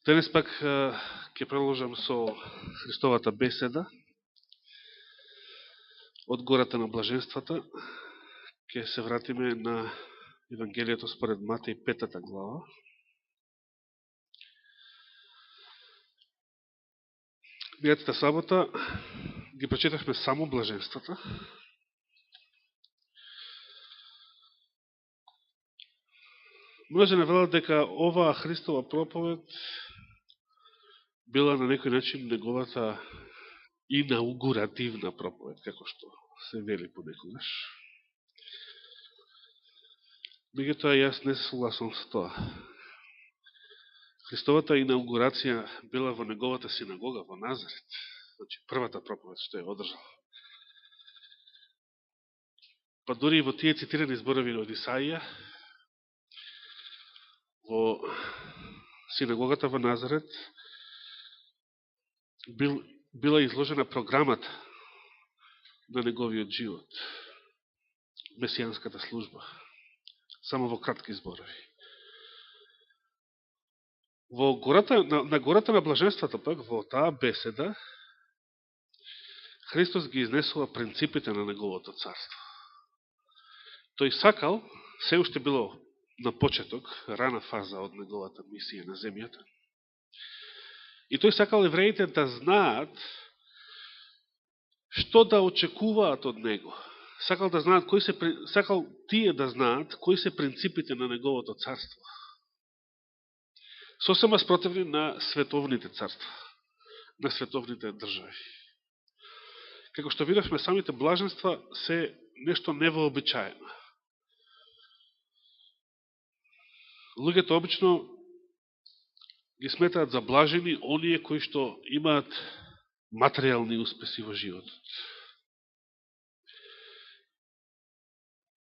Денес пак ќе продолжам со Христовата беседа од гората на блаженствата. Ќе се вратиме на Евангелието според Матеј 5 глава. Мијатата сабота ги прочитавме само блаженствата. Може не велат дека оваа Христова проповед била на некој начин неговата инаугуративна проповед, како што се вели понекогаш. Меѓутоа, јас не се согласувам со тоа. Христовата инаугурација била во неговата синагога во Назарет, значи првата проповед што ја одржал. Па дури и во тие цитирани зборови од Исаија, во синагогата во Назарет, била изложена програмата на неговиот живот, месијанската служба, само во кратки зборови. На гората на блаженствата пак, во таа беседа, Христос ги изнесува принципите на неговото царство. Тој сакал, се уште било на почеток, рана фаза од неговата мисија на земјата, и тој сакал евреите да знаат што да очекуваат од него. Сакал тие да знаат кои се принципите на неговото царство. Сосема спротивни на световните царства, на световните држави. Како што видовме, самите блаженства се нешто невообичаено. Луѓето обично ги сметаат за блажени оние кои што имаат материјални успеси во животот.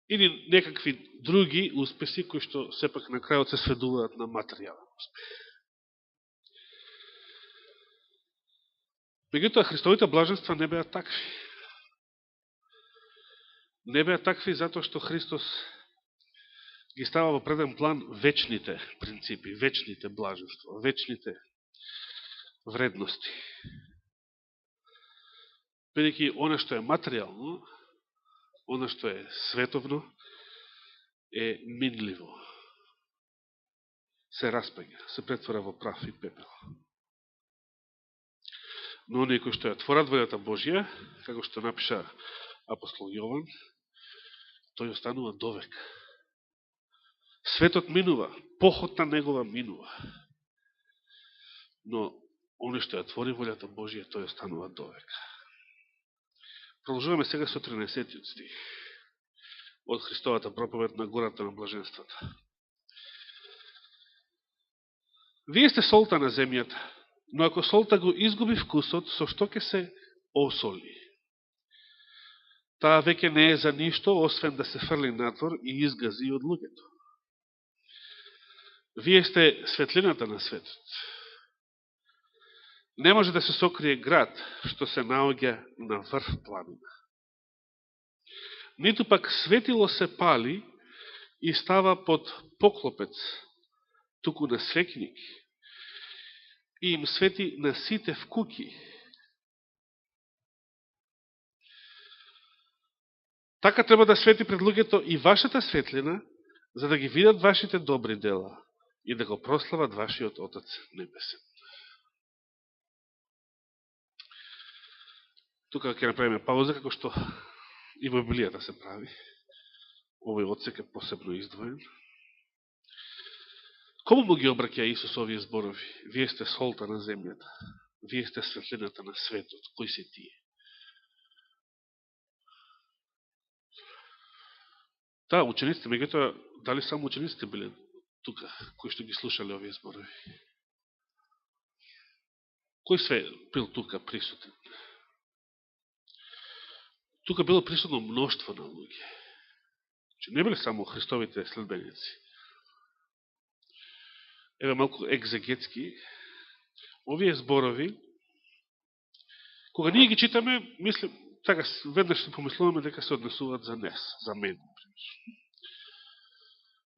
Или некакви други успеси кои што сепак на крајот се сведуваат на материјален успех. Меѓутоа, Христовите блаженства не беа такви. Не беа такви затоа што Христос ги става во преден план вечните принципи, вечните блаженства, вечните вредности. Бидејќи она што е материјално, она што е световно, е минливо. Се распаѓа, се претвора во прав и пепел. Но оние кои што ја творат волјата Божја, како што напиша апостол Јован, тој останува довек. Светот минува, похотна негова минува. Но оној што ја твори волјата Божја, тој останува довек. Продолжуваме сега со 13 стих од Христовата проповед на гората на блаженствата. Вие сте солта на земјата, но ако солта го изгуби вкусот, со што ќе се осоли? Таа веќе не е за ништо, освен да се фрли надвор и изгази од луѓето. Вие сте светлината на светот. Не може да се сокрие град што се наоѓа на врв планина. Ниту пак светило се пали и става под поклопец, туку на свекник, и им свети на сите вкуки. Така треба да свети пред луѓето и вашата светлина, за да ги видат вашите добри дела и да го прослават вашиот Отец Небесен. Тука ќе направиме пауза, како што и во Библијата се прави. Овој одсек е посебно издвоен. Кому му ги обраќа Исус овие зборови? Вие сте солта на земјата. Вие сте светлината на светот. Кои се тие? Да, учениците, меѓутоа, дали само учениците биле тука, кои што ги слушале овие зборови? Кој све бил тука присутен? Тука било присутно мноштво на луѓе. Не биле само Христовите следбеници. Еве малку екзегетски, овие зборови, кога ние ги читаме, мислим, така веднаш се помислуваме дека се однесуваат за нас, за мен.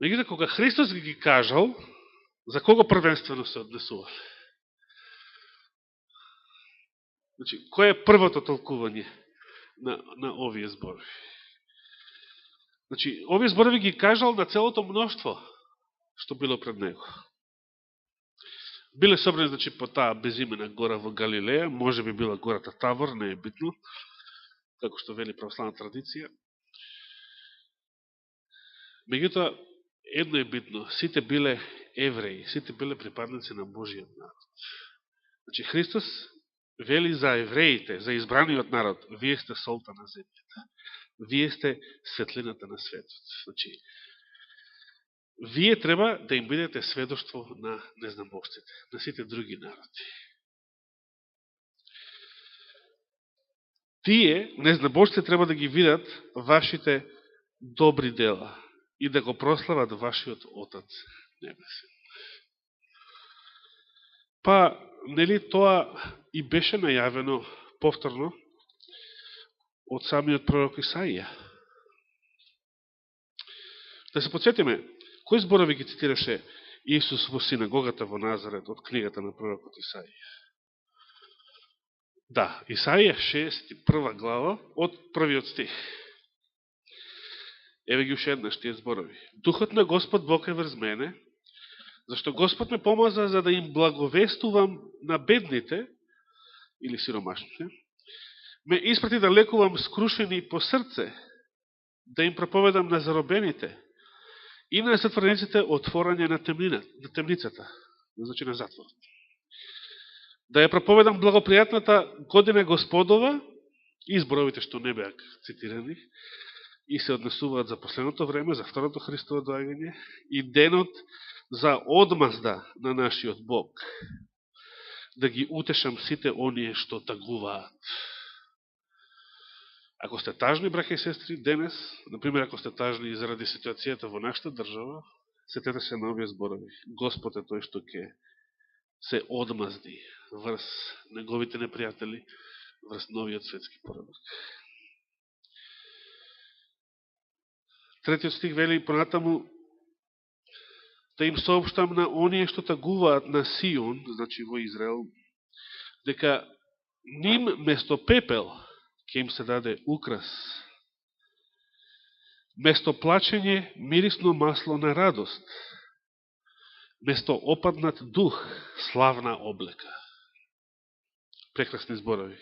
Меѓутоа, кога Христос ги кажал, за кого првенствено се однесувале? Значи, кој е првото толкување на овие зборови? Значи, овие зборови ги кажал на целото мноштво што било пред него. Биле собрани, значи, по таа безимена гора во Галилеја, може би била гората Тавор, не е битно, како што вели православна традиција. Меѓутоа, едно е битно, сите биле евреи, сите биле припадници на Божиот народ. Значи, Христос вели за евреите, за избраниот народ, вие сте солта на земјата. Вие сте светлината на светот. Значи, вие треба да им бидете сведоштво на незнабожците, на сите други народи. Тие, незнабожците, треба да ги видат вашите добри дела и да го прослават вашиот Отец Небесен. Па, нели тоа и беше најавено повторно од самиот пророк Исаија. Да се подсетиме, кои зборови ги цитираше Исус во синагогата во Назарет од книгата на пророкот Исаија? Да, Исаија 61 глава од првиот стих. Еве ги уште еднаш тие зборови. Духот на Господ Бог е врз мене, зашто Господ ме помаза за да им благовестувам на бедните, или сиромашните, ме испрати да лекувам скрушени по срце, да им проповедам на заробените и на затворениците отворање на темницата, значи на затворот. Да ја проповедам благопријатната година Господова, и зборовите што не беа цитирани, и се однесуваат за последното време, за второто Христово доаѓање, и денот за одмазда на нашиот Бог, да ги утешам сите оние што тагуваат. Ако сте тажни, браќа и сестри, денес, например, ако сте тажни заради ситуацијата во нашата држава, сетете се на овие зборови. Господ е тој што ќе се одмазди врз неговите непријатели, врз новиот светски поредок. Третиот стих вели понатаму, да им сообштам на оние што тагуваат на Сион, значи во Израел, дека ним место пепел ќе им се даде украс, место плачење мирисно масло на радост, место опаднат дух славна облека. Прекрасни зборови.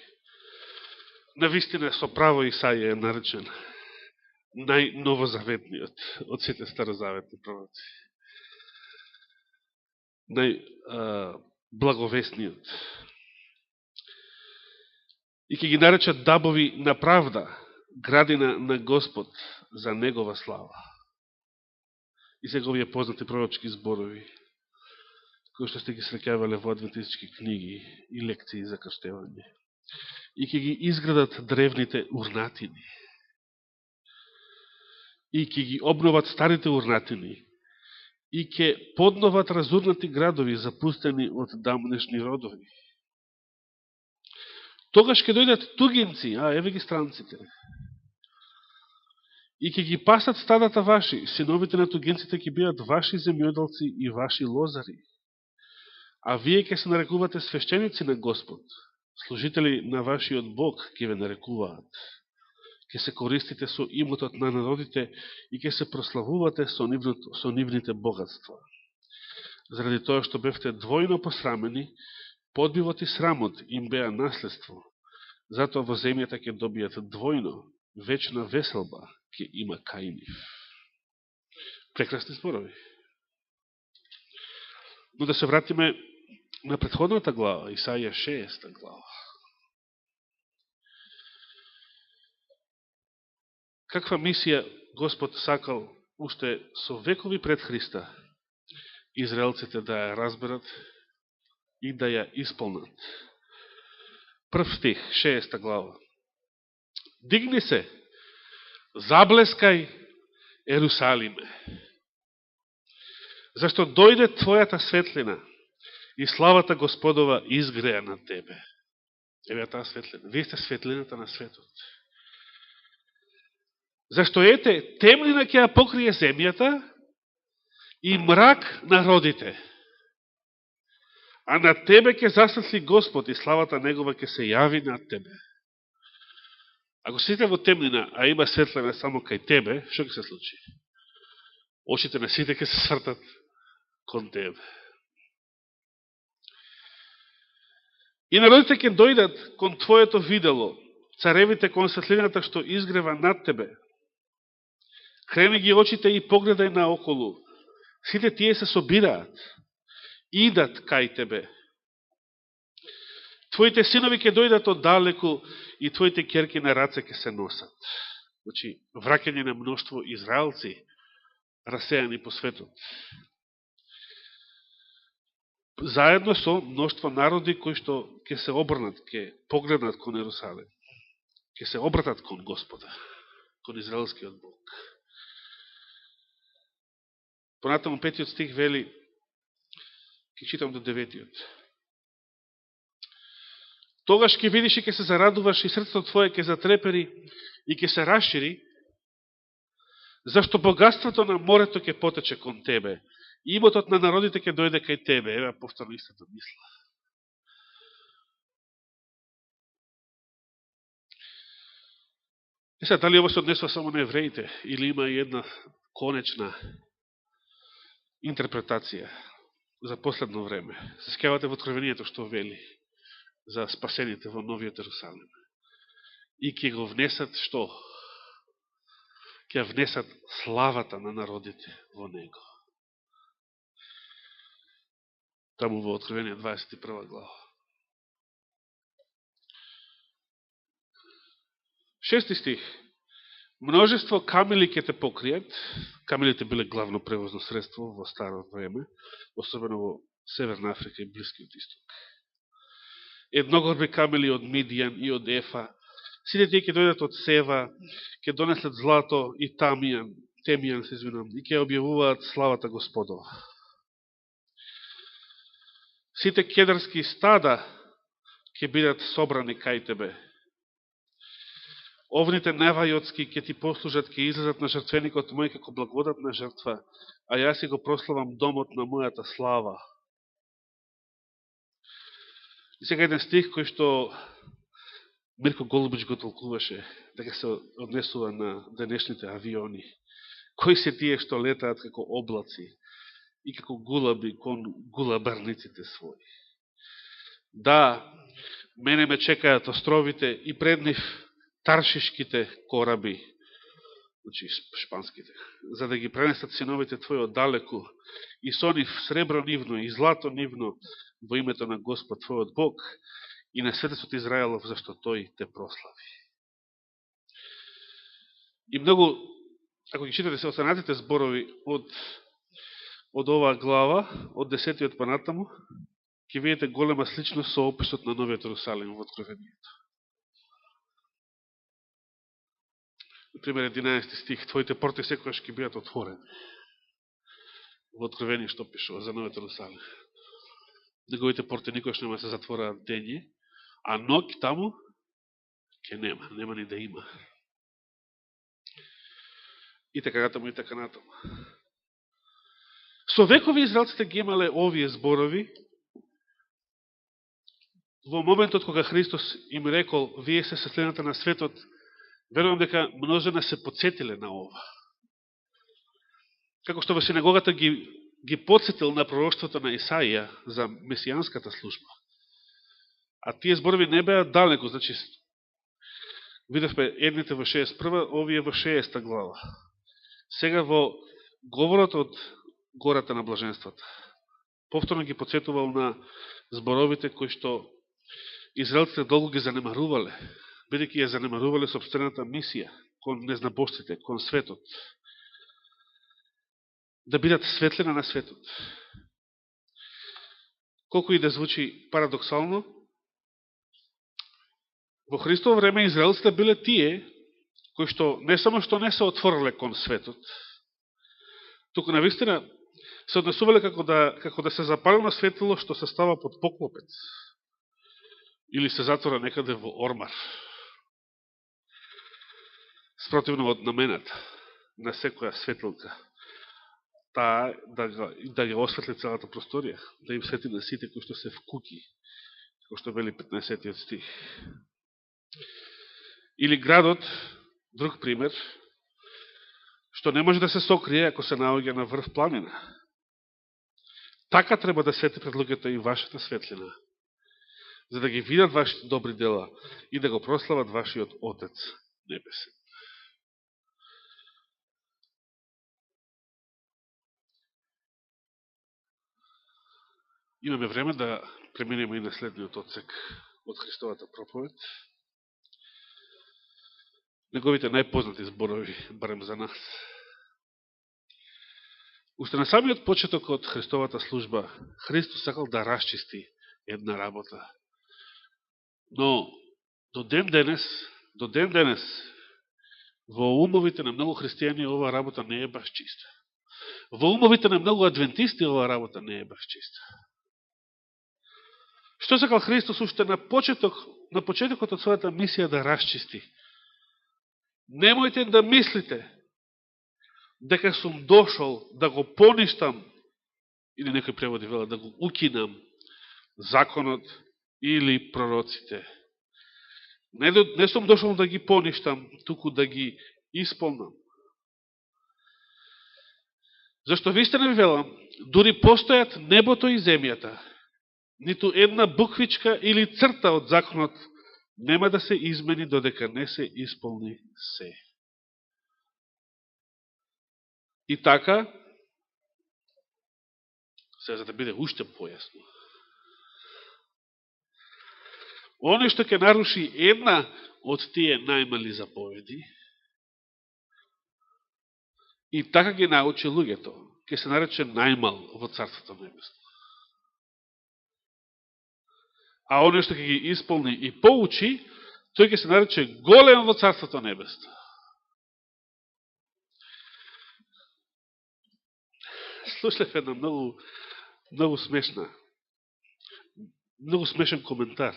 Навистина со право Исаија е наречен најновозаветниот од сите старозаветни пророци. Најблаговесниот. И ќе ги наречат дабови на правда, градина на Господ за Негова слава. И сега овие познати пророчки зборови, кои што сте ги среќавале во адвентистички книги и лекции за крштевање. И ќе ги изградат древните урнатини. И ќе ги обноват старите урнатини. И ќе подноват разурнати градови, запустени од дамнешни родови. Тогаш ќе дојдат тугинци, еве ги странците, и ќе ги пасат стадата ваши, синовите на тугинците ќе бидат ваши земјоделци и ваши лозари. А вие ќе се нарекувате свещеници на Господ, служители на вашиот Бог ќе ве нарекуваат. Ќе се користите со имотот на народите и ќе се прославувате со нивните богатства. Заради тоа што бевте двојно посрамени, подбивот и срамот им беа наследство. Затоа во земјата ќе добијат двојно, вечна веселба ќе има кај нив. Прекрасни зборови. Но да се вратиме на претходната глава, Исаија 6 глава. Каква мисија Господ сакал уште со векови пред Христа израелците да ја разберат и да ја исполнат. Прв стих, 6 глава. Дигни се, заблескај Ерусалиме, зашто дојде твојата светлина и славата Господова изгреа над тебе. Еве таа светлина. Вие сте светлината на светот. Зашто ете, темнина ќе ја покрие земјата и мрак народите. А на тебе ќе засветли Господ и славата Негова ќе се јави над тебе. Ако сите во темнина, а има светлина само кај тебе, што ќе се случи? Очите на сите ќе се свртат кон тебе. И народите ќе дојдат кон твоето видело, царевите кон светлината што изгрева над тебе. Хрени ги очите и погледај наоколу. Сите тие се собираат, идат кај тебе. Твоите синови ќе дојдат оддалеку и твоите ќерки на раце ќе се носат. Значи, враќање на мноштво израелци, расејани по светот. Заедно со мноштво народи кои што ќе се обрнат, ќе погледнат кон Ерусалим, ќе се обратат кон Господа, кон израелскиот Бог. Понатаму 5 стих вели, ќе читам до 9. Тогаш ќе видиш и ќе се зарадуваш и срцето твое ќе затрепери и ќе се расшири, зашто богатството на морето ќе потече кон тебе. И имотот на народите ќе дојде кај тебе. Ева повторно истата мисла. И сега, дали ово се однесува само на евреите, или има и една конечна интерпретација за последно време? Се скевате во Откровението што вели за спасените во Новиот Ерусалим. И ќе го внесат што? Ќе внесат славата на народите во него. Таму во Откровение 21 глава. 6 стих. Множество камили ќе те покријат. Камилите биле главно превозно средство во старо време, особено во Северна Африка и Блискиот Исток. Едногорби камили од Мидијан и од Ефа. Сите тие ќе дојдат од Сева, ќе донесат злато и темијан, и ќе објавуваат славата Господова. Сите кедарски стада ќе бидат собрани кај тебе. Овните невајотски ќе ти послужат, ќе излезат на жртвеникот мој како благодатна жртва, а јас си го прославам домот на мојата слава. И сега еден стих кој што Мирко Голубич го толкуваше, дека се однесува на денешните авиони. Кои се тие што летаат како облаци и како гулаби кон гулабарниците своји? Да, мене ме чекаат островите и пред нив таршишките кораби, значи шпанските, за да ги пренесат синовите твои оддалеку и со нив сребро нивно и злато нивно во името на Господ твојот Бог и на светецот Израелов, зашто тој те прослави. И многу, ако ги читате се останатите зборови од оваа глава, од 10-тиот понатаму, ќе видите голема сличност со описот на Новиот Ерусалим во Откровението. Например, 11 стих, твоите порти секојаш ќе бидат отворени. Во Откровение што пишува за Новиот Ерусалим. Неговите порти никош нема се затвораат дење, а ноќ таму ќе нема ни да има. И така натаму, и така натаму. Со векови израелците ги имале овие зборови, во моментот кога Христос им рекол, вие се светлината на светот, верувам дека множина се подсетиле на ова. Како што во синагогата ги подсетил на пророштвото на Исаија за месијанската служба. А тие зборови не беа далеко, значи видовме едните во 61, овие во 60 глава. Сега во говорот од гората на блаженствата, повторно ги подсетувал на зборовите кои што израелците долго ги занемарувале, бидејќи ја занемарувале собствената мисија кон незнабожците, кон светот. Да бидат светлина на светот. Колку и да звучи парадоксално, во Христово време израелците биле тие кои што не само што не се отвориле кон светот, туку навистина се однесувале како да се запалено светило што се става под поклопец или се затвора некаде во ормар. Спротивно од намената на секоја светилка. да ја осветли целата просторија, да им свети на сите кои што се в куќи, кој што вели 15 стих. Или градот, друг пример, што не може да се сокрие ако се наоѓа на врв планина. Така треба да свети пред луѓето и вашата светлина, за да ги видат вашите добри дела и да го прослават вашиот Отец Небесен. Имаме време да преминеме и на следниот одсек од Христовата проповед. Неговите најпознати зборови, барем за нас. Уште на самиот почеток од Христовата служба, Христос сакал да расчисти една работа. Но до ден денес, во умовите на многу христијани оваа работа не е баш чиста. Во умовите на многу адвентисти оваа работа не е баш чиста. Што сакал Христос уште на почетокот од својата мисија да расчисти? Немојте да мислите дека сум дошол да го поништам, или некој преводи велат да го укинам законот или пророците. Не сум дошол да ги поништам, туку да ги исполнам. Зашто вистина ви велам, дури постојат небото и земјата, ниту една буквичка или црта од законот нема да се измени додека не се исполни се. И така, за да биде уште појасно, оној што ќе наруши една од тие најмали заповеди, и така ги научи луѓето, ќе се нарече најмал во Царството Небесно. А оној што ќе ги исполни и поучи, тој ќе се нарече голем во Царството Небесно. Слушав една многу смешен коментар.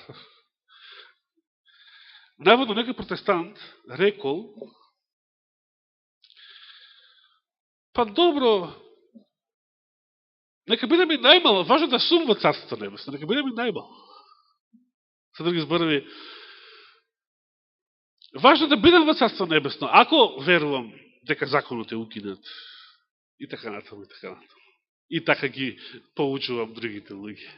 Наводно некој протестант рекол, па добро, нека бидем и најмал, важно да сум во Царството Небесно, нека бидем и најмал. Со други зборови, важно да бидем во Царството Небесно, ако верувам дека законот е укинат, и така натаму, и така натаму. И така ги поучувам другите луѓе.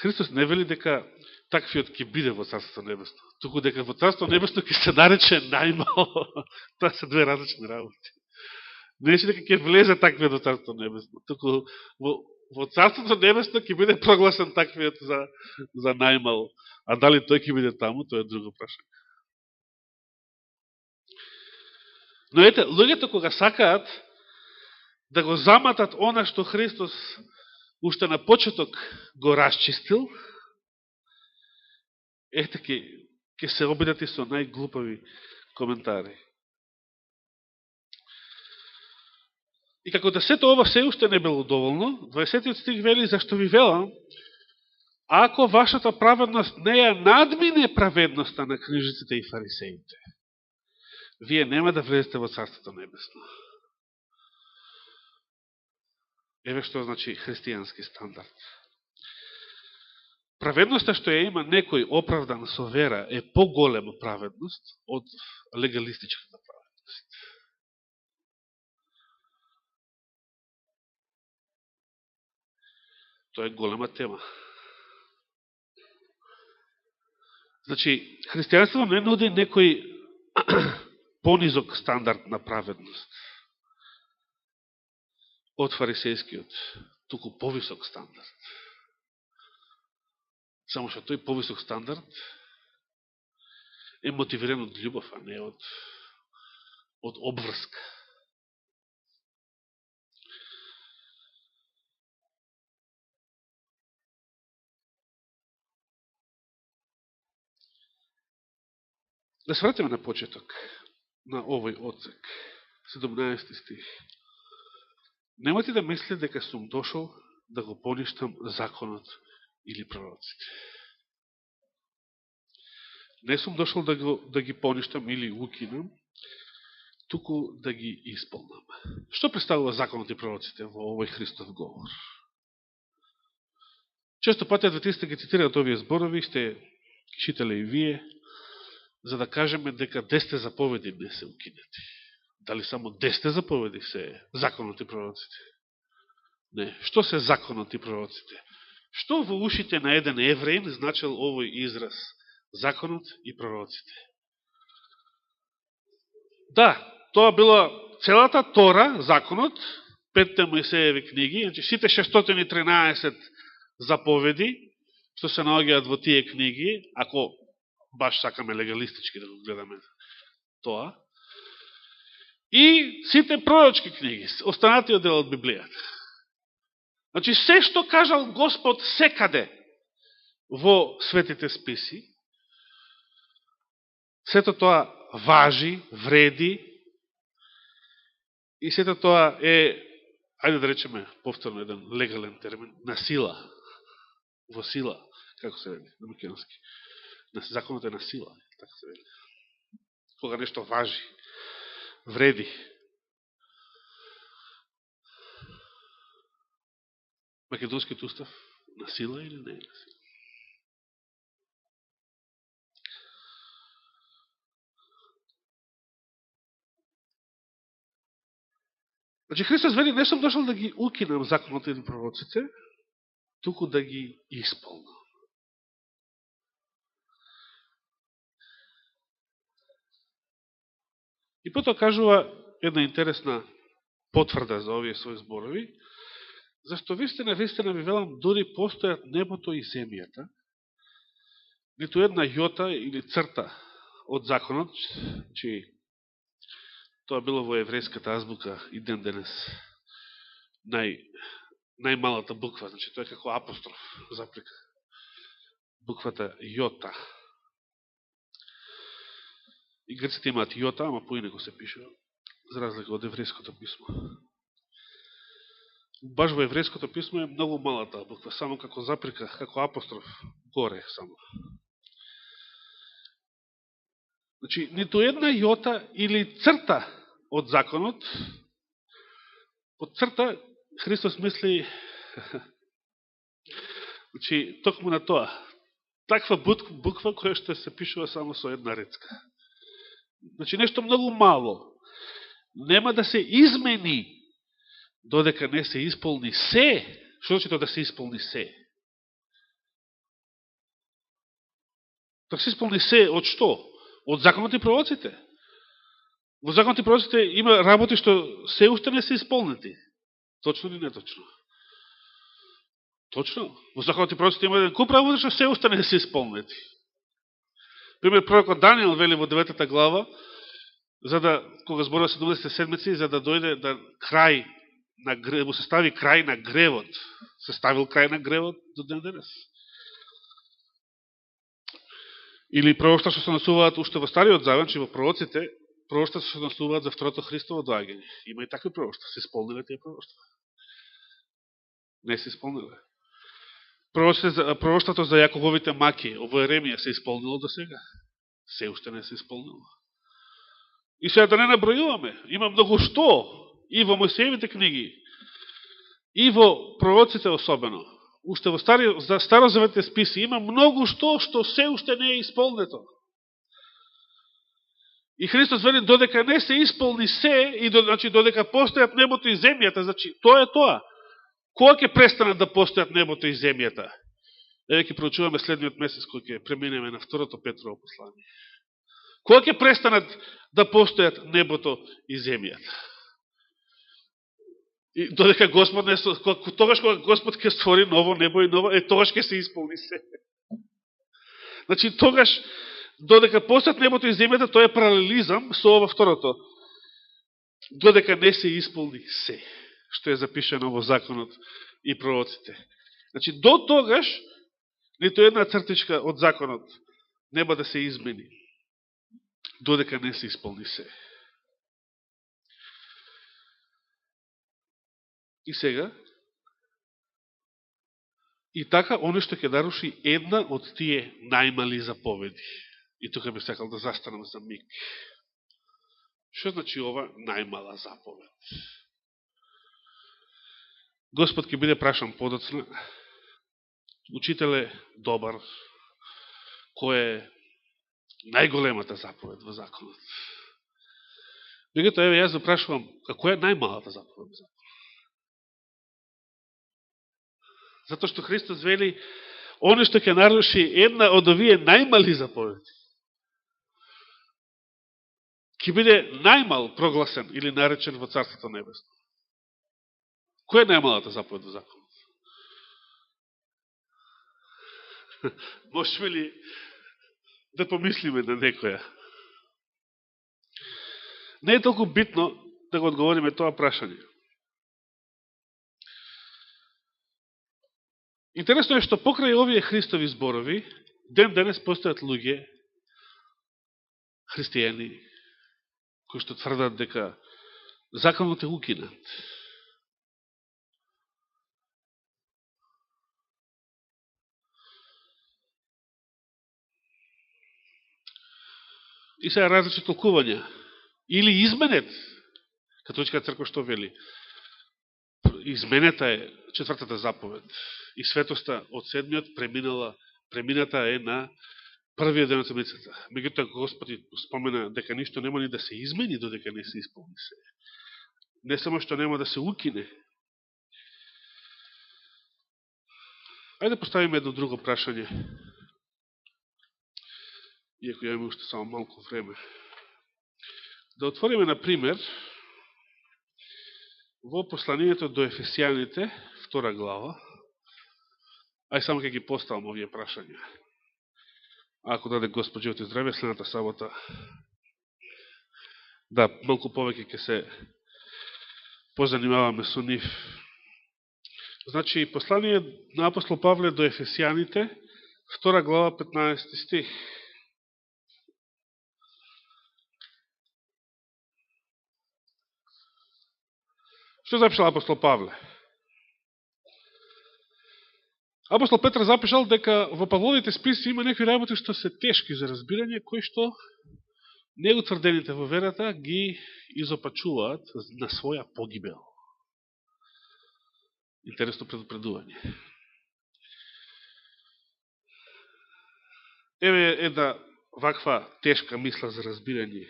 Христос не вели дека таквиот ќе биде во Царството Небесно, туку дека во Царството Небесно ќе се нарече најмал. Тоа се две различни работи. Не е дека ќе влезе таквиот во Царството Небесно, туку во Царството Небесно ќе биде прогласен таквиот за најмал. А дали тој ќе биде таму, тоа е друго прашање. Но ете, луѓето кога сакаат да го заматат она што Христос уште на почеток го расчистил, ете ќе се обидат и со најглупави коментари. И како да сето ова се уште не било доволно, 20 стих вели, зашто ви велам, ако вашата праведност не ја надмине праведноста на книжниците и фарисеите, вие нема да влезете во Царството Небесно. Еве што значи христијански стандард. Праведноста што ја има некој оправдан со вера е поголема праведност од легалистичката праведност. Тоа е голема тема. Значи, христијанството не нуди некој понизок стандард на праведност од фарисејскиот, туку повисок стандард. Само што тој повисок стандард е мотивиран од љубов, а не од обврска. Да се вратиме на почеток на овој одсек, 17 стих. Немојте да мислите дека сум дошол да го поништам законот или пророците. Не сум дошол да ги поништам или укинам, туку да ги исполнаме. Што представува законот и пророците во овој Христов говор? Често пати адвентистите ги цитираат овие зборови, сте читале и вие, за да кажеме дека 10 заповеди не се укинати. Дали само 10 заповеди се законот и пророците? Не. Што се законот и пророците? Што во ушите на еден евреин значил овој израз законот и пророците? Да, тоа била целата Тора, законот, 5 Мојсееви книги, значи сите 613 заповеди, што се наоѓаат во тие книги, ако баш сакаме легалистички да го гледаме тоа, и сите пророчки книги, останатиот дел од Библијата. Значи, се што кажал Господ секаде во светите списи, сето тоа важи, вреди, и сето тоа е, ајде да речеме, повторно еден легален термин, на сила, во сила, како се вели, на македонски. Законот е на сила, така се вели. Кога нешто важи, вреди. Македонскиот устав на сила или не е на сила? Значи, Христос вели, не сум дошол да ги укинам законот или пророците, туку да ги исполнам. И потоа кажува една интересна потврда за овие своји зборови, зашто вистина ви велам, дури постојат небото и земјата, ниту една јота или црта од законот, че тоа било во еврејската азбука и ден денес најмалата буква, значи тоа е како апостроф, запрека. Буквата јота. И грците имаат јота, ама поинеко се пишува, за разлика од еврејското писмо. Баш во еврејското писмо е многу малата буква, само како запрека, како апостроф, горе само. Значи, ниту една јота или црта од законот, под црта Христос мисли, значи, токму на тоа, таква буква која што се пишува само со една речка. Значи, нешто многу мало. Нема да се измени додека не се исполни се. Што значи тоа да се исполни се? Да се исполни се од што? Од законот и пророците. Во законот и пророците има работи што се уште не се исполнети. Точно или неточно? Точно. Во законот и пророците има еден куп работи што се уште не се исполнети. Пример, пророкот Даниел вели во 9 глава, за да, кога зборува 70 седмици, за да дојде да крај на гревот, се стави крај на гревот. Се ставил крај на гревот до ден денес. Или пророштва што се насуваат уште во Стариот Завет, че во пророците, пророштва што се насуваат за второто Христово доаѓање. Има и такви пророштва. Се исполниле тие пророштва? Не се исполниле. Пророштвото за Јакововите маки, ово Еремија, се исполнило до сега? Се уште не се исполнило. И сега да не набројуваме. Има многу што и во Мојсеевите книги, и во пророците особено. Уште во старозаветните списи има многу што се уште не е исполнето. И Христос вели, додека не се исполни се, и значи, додека постојат небото и земјата, значи, тоа е тоа. Кога ќе престанат да постојат небото и земјата? Еве ќе проучуваме следниот месец, кој ќе преминеме на второто Петрово послание. Кога ќе престанат да постојат небото и земјата? И додека Господ не тогаш кога Господ ќе створи ново небо и ново, тогаш ќе се исполни се. Значи тогаш додека постојат небото и земјата, тоа е паралелизам со ова второто. Додека не се исполни се, што е запишено во законот и пророците. Значи до тогаш нито една цртичка од законот нема да се измени, додека не се исполни се. И сега, и така, оно што ќе наруши една од тие најмали заповеди. И тука би сакал да застанам за миг. Што значи ова најмала заповед? Господ ќе биде прашан подоцна. Учителе добар, кој е најголемата заповед во законот? Меѓутоа, еве, јас запрашувам, која е најмалата заповед во законот? Затоа што Христос вели, оно што ќе наруши една од овие најмали заповеди, ќе биде најмал прогласен или наречен во Царството Небесно. Која е најмалата заповед во законот? Можеме ли да помислиме на некоја? Не е толку битно да го одговориме тоа прашање. Интересно е што покрај овие Христови зборови, ден денес постојат луѓе, христијани, кои што тврдат дека законот е укинат. И сега различни толкувања. Или изменет, католичката црква што вели, изменета е четвртата заповед. И светоста од седмиот премината е на првиот ден од седмицата. Меѓутоа Господи спомена дека ништо нема ни да се измени додека не се исполни се. Не само што нема да се укине. Ајде да поставиме едно друго прашање. Иако имаме уште само малку време. Да отвориме, например, во посланието до Ефесијаните, 2 глава, ај само ќе ги поставам овие прашања. Ако даде Господ живот и здраве, следната сабота, да, малку повеќе ќе се позанимаваме со нив. Значи, послание на апостол Павле до Ефесијаните, 2 глава, 15 стих. Што запишал апостол Павле? Апостол Петр запишал дека во Павловите списи има некои работи што се тешки за разбирање, кои што неутврдените во верата ги изопачуваат на своја погибел. Интересно предупредување. Еве една ваква тешка мисла за разбирање.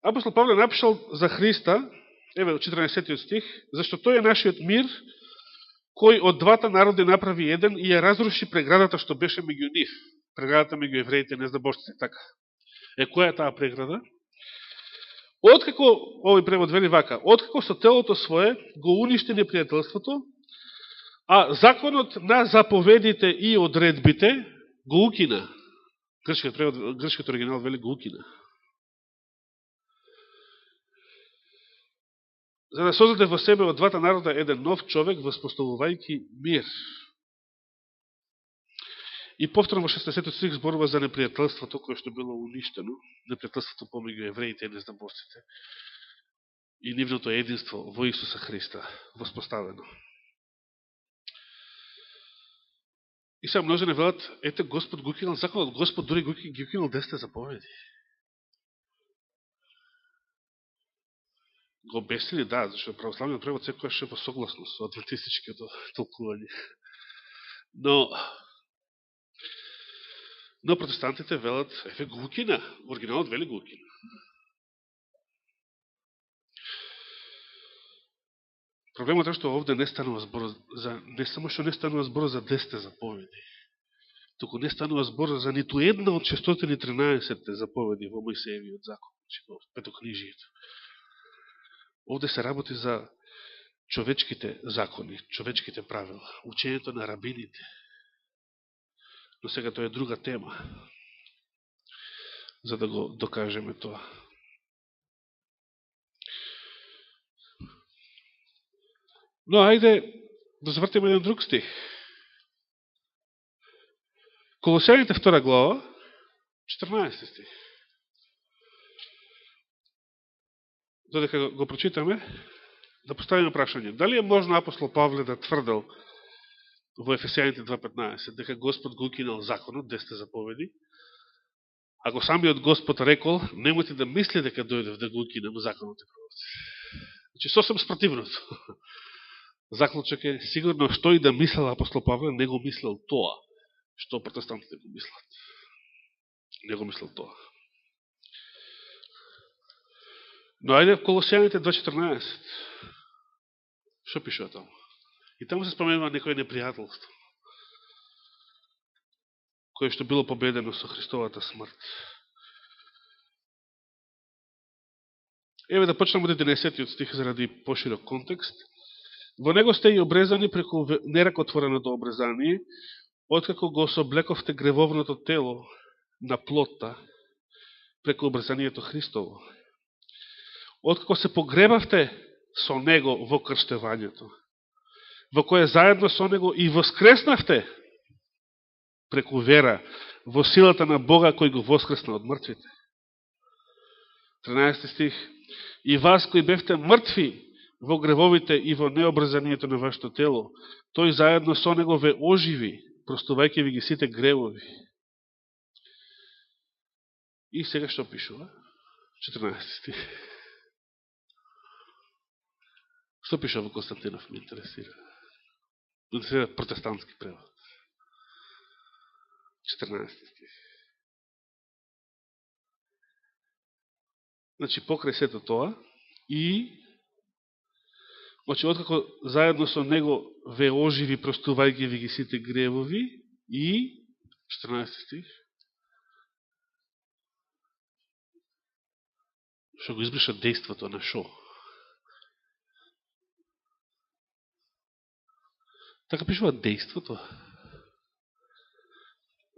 Апостол Павле напишал за Христа, еве, 14 стих, зашто тој е нашиот мир, кој од двата народи направи еден и ја разруши преградата што беше меѓу нив. Преградата меѓу евреите и незнабожците, така. Која е таа преграда? Откако, овој превод вели вака, откако со телото свое го уништи непријателството, а законот на заповедите и одредбите го укина. Грчкиот оригинал вели го укина. За да создаде во себе од двата народа еден нов човек, воспоставувајќи мир. И повторно во 16 стих зборува за непријателството кое што било уништено, непријателството помеѓу евреите и незнабожците и нивното единство во Исуса Христа воспоставено. И сега множене велат, ете Господ го укинал законот, Господ дури ги укинал 10 заповеди. Го обесили, да, зашто православниот превод секојаш е во согласност со адвентистичкото толкување. Но протестантите велат, еве го укина, оригиналот вели го укина. Проблемот е што овде не станува збор за, не само што не станува збор за 10 заповеди, туку не станува збор за ниту една од 613 заповеди во Мојсеевиот закон, во Петокнижието. Овде се работи за човечките закони, човечките правила, учењето на рабините. Но сега тоа е друга тема, за да го докажеме тоа. Но ајде да завртиме еден друг стих. Колосјаните 2 глава, 14 стих. Додека го прочитаме, да поставиме прашање. Дали е можно апостол Павле да тврдел во Ефесијаните 2.15 дека Господ го укинал законот, 10 заповеди, Ако самиот Господ рекол, немојте да мисли дека дојдев да го укинем законот и пророците. Значи, сосем спротивното. Заклучок е, сигурно што и да мислел апостол Павле, не го мислел тоа, што протестантите го мислат. Не го мислел тоа. Но ајде в Колосијаните 2.14. Што пишува таму? И таму се споменува некој непријателство, кое што било победено со Христовата смрт. Еве да почнемо од 11 стих заради поширок контекст. Во него сте и обрезани преку неракотвореното обрезание, откако го соблековте гревовното тело на плотта преку обрезанието Христово. Откако се погребавте со него во крштевањето, во кое заедно со него и воскреснавте преку вера во силата на Бога кој го воскресна од мртвите. 13 стих. И вас кои бевте мртви во гревовите и во необрезанието на вашето тело, тој заедно со него ве оживи, простувајќи ви ги сите гревови. И сега што пишува? 14 стих. Што пишува во Константинов, ме интересира. Интересира протестантски превод. 14 стих. Значи, покрај сето тоа, и значи, откако заедно со него ве оживи, простувајќи ви ги сите гревови, и 14 стих, што го избриша дејството на шо? Така пишува дејството.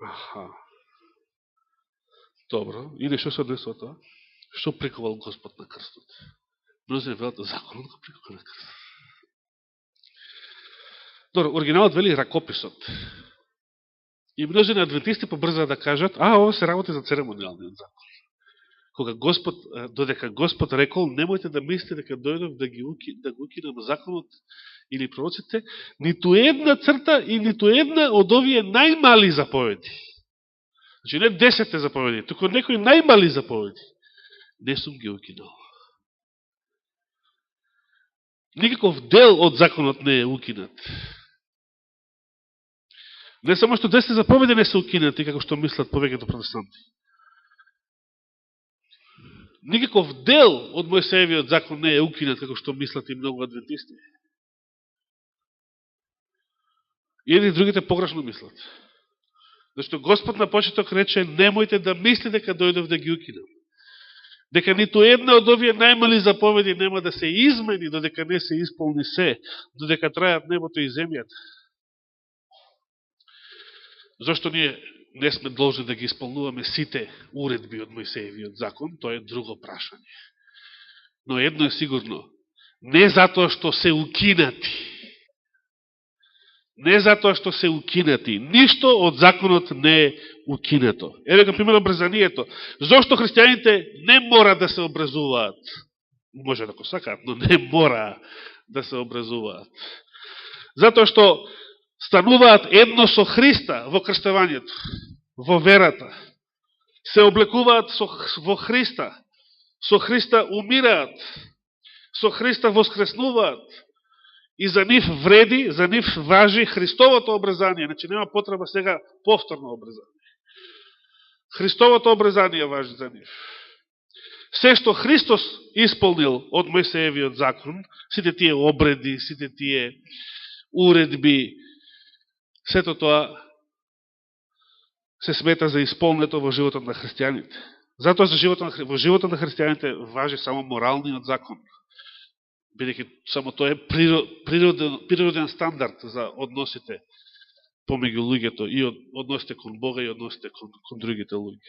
Аха. Добро. И нешто се однесува тоа? Што приковал Господ на крстот? Мнози велат законот го прикова на крстот. Добро, оригиналот вели ракописот. И множени адвентисти побрзаат да кажат, ова се работи за церемониалниот закон. Кога Господ, додека Господ рекол, немојте да мислите дека дојдов да го укинам законот или пророците, ниту една црта и ниту една од овие најмали заповеди. Значи не 10 заповеди, туку некои најмали заповеди. Не сум ги укинал. Никаков дел од законот не е укинат. Не само што 10 заповеди не се укинати, како што мислат повеќето протестанти. Никаков дел од Мојсеевиот закон не е укинат, како што мислат и многу адвентисти. И едни и другите погрешно мислат. Зашто Господ на почеток рече, немојте да мисли дека дојдов да ги укинам. Дека ниту една од овие најмали заповеди нема да се измени, додека не се исполни се, додека трајат небото и земјата. Зошто ние не сме должни да ги исполнуваме сите уредби од Мојсеевиот закон, тоа е друго прашање. Но едно е сигурно, не затоа што се укинати. Не затоа што се укинати. Ништо од законот не е укинато. Еве го пример обрезанието. Зошто христијаните не мора да се образуваат? Може да го сакаат, но не мора да се образуваат. Затоа што стануваат едно со Христа во крштевањето, во верата. Се облекуваат во Христа. Со Христа умираат. Со Христа воскреснуваат. И за нив вреди, за нив важи Христовото обрезание. Значи нема потреба сега повторно обрезание. Христовото обрезание важи за нив. Се што Христос исполнил од Мојсеевиот закон, сите тие обреди, сите тие уредби, сето тоа се смета за исполнето во животот на христијаните. Затоа во животот на христијаните важи само моралниот закон. Бидејќи само тоа е природен стандард за односите помеѓу луѓето и односите кон Бога и односите кон другите луѓе.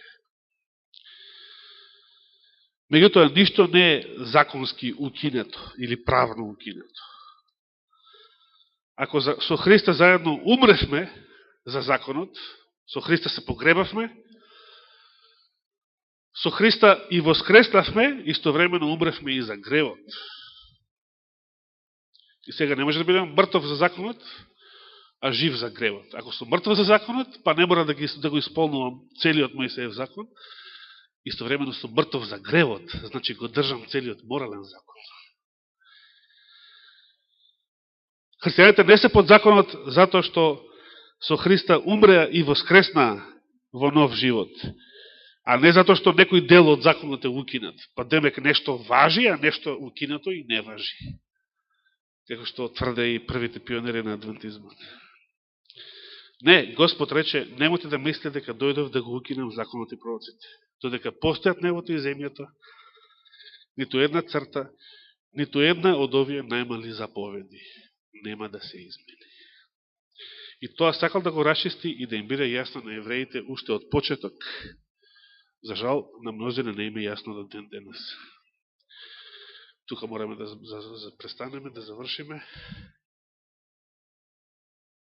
Меѓутоа, ништо не е законски укинето или правно укинето. Ако со Христа заедно умревме за законот, со Христа се погребавме, со Христа и воскреснавме, истовремено умревме и за гревот. И сега не може да бидем мртов за законот, а жив за гревот. Ако сум мртов за законот, па не мора да го исполнувам целиот Мојсеев закон, истовремено сум мртов за гревот, значи го држам целиот морален закон. Христијаните не се под законот затоа што со Христа умреа и воскресна во нов живот, а не затоа што некој дел од законот е укинат. Па демек нешто важи, а нешто укинато и не важи. Како што тврде и првите пионери на адвентизмот. Не, Господ рече, немојте да мислите дека дојдов да го укинам законот и пророците. Додека постојат небото и земјата, ниту една црта, ниту една од овие најмали заповеди нема да се измени. И тоа сакал да го расчисти и да им биде јасно на евреите уште од почеток. За жал, на мнозина не им е јасно до ден денес. Тука мораме да престанеме, да завршиме.